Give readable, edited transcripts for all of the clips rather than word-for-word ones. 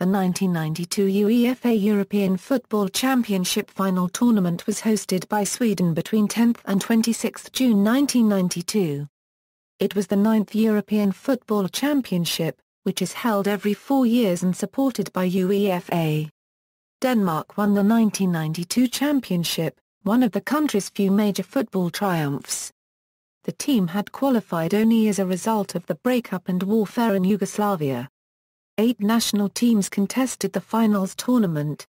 The 1992 UEFA European Football Championship final tournament was hosted by Sweden between 10th and 26th June 1992. It was the 9th European Football Championship, which is held every 4 years and supported by UEFA. Denmark won the 1992 championship, one of the country's few major football triumphs. The team had qualified only as a result of the breakup and warfare in Yugoslavia. 8 national teams contested the finals tournament.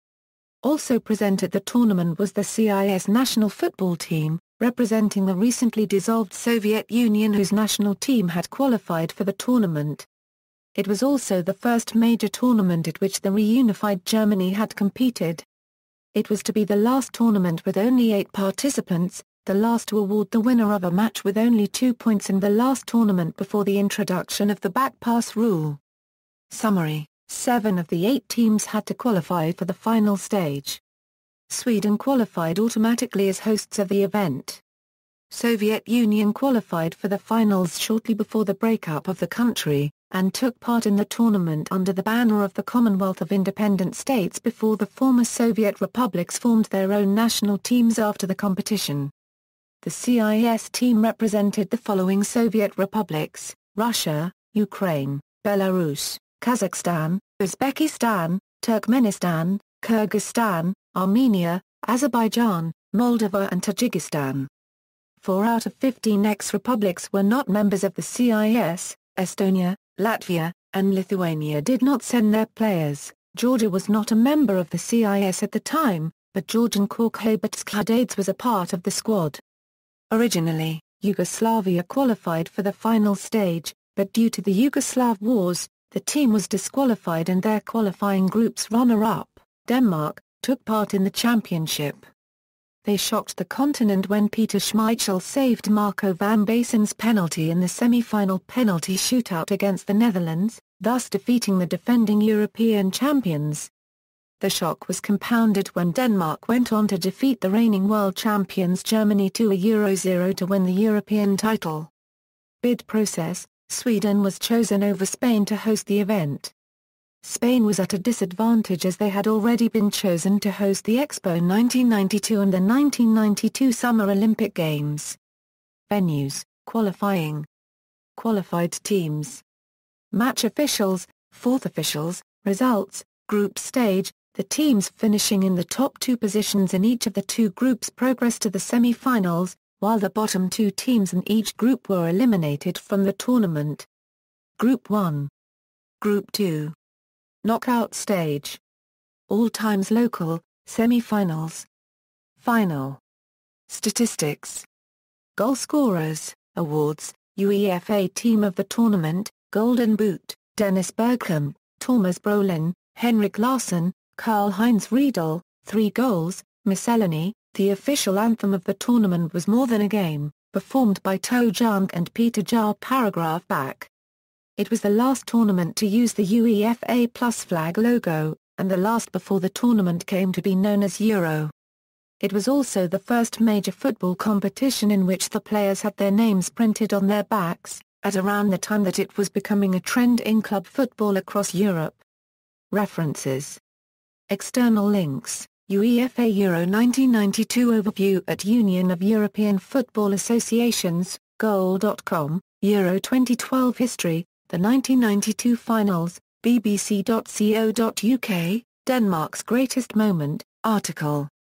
Also present at the tournament was the CIS national football team, representing the recently dissolved Soviet Union, whose national team had qualified for the tournament. It was also the first major tournament at which the reunified Germany had competed. It was to be the last tournament with only 8 participants, the last to award the winner of a match with only 2 points, and the last tournament before the introduction of the back pass rule. Summary: 7 of the 8 teams had to qualify for the final stage. Sweden qualified automatically as hosts of the event. Soviet Union qualified for the finals shortly before the breakup of the country, and took part in the tournament under the banner of the Commonwealth of Independent States before the former Soviet republics formed their own national teams after the competition. The CIS team represented the following Soviet republics: Russia, Ukraine, Belarus, Kazakhstan, Uzbekistan, Turkmenistan, Kyrgyzstan, Armenia, Azerbaijan, Moldova and Tajikistan. 4 out of 15 ex-republics were not members of the CIS. Estonia, Latvia, and Lithuania did not send their players. Georgia was not a member of the CIS at the time, but Georgian Korkhabetskladades was a part of the squad. Originally, Yugoslavia qualified for the final stage, but due to the Yugoslav wars, the team was disqualified and their qualifying group's runner-up, Denmark, took part in the championship. They shocked the continent when Peter Schmeichel saved Marco van Basten's penalty in the semi-final penalty shootout against the Netherlands, thus defeating the defending European champions. The shock was compounded when Denmark went on to defeat the reigning world champions Germany 2-0 to win the European title. Bid process: Sweden was chosen over Spain to host the event. Spain was at a disadvantage as they had already been chosen to host the Expo 1992 and the 1992 Summer Olympic Games. Venues, qualifying. Qualified teams. Match officials, fourth officials, results, group stage. The teams finishing in the top 2 positions in each of the 2 groups progressed to the semi-finals, while the bottom 2 teams in each group were eliminated from the tournament. Group 1. Group 2. Knockout stage. All times local, semi-finals. Final. Statistics. Goal scorers, awards, UEFA Team of the Tournament, Golden Boot, Dennis Bergkamp, Thomas Brolin, Henrik Larsson, Karl-Heinz Riedel, 3 goals. Miscellany. The official anthem of the tournament was More Than a Game, performed by Toe Junk and Peter Jar. Paragraph back. It was the last tournament to use the UEFA Plus flag logo, and the last before the tournament came to be known as Euro. It was also the first major football competition in which the players had their names printed on their backs, at around the time that it was becoming a trend in club football across Europe. References. External links: UEFA Euro 1992 overview at Union of European Football Associations, goal.com, Euro 2012 history, the 1992 finals, bbc.co.uk, Denmark's greatest moment, article.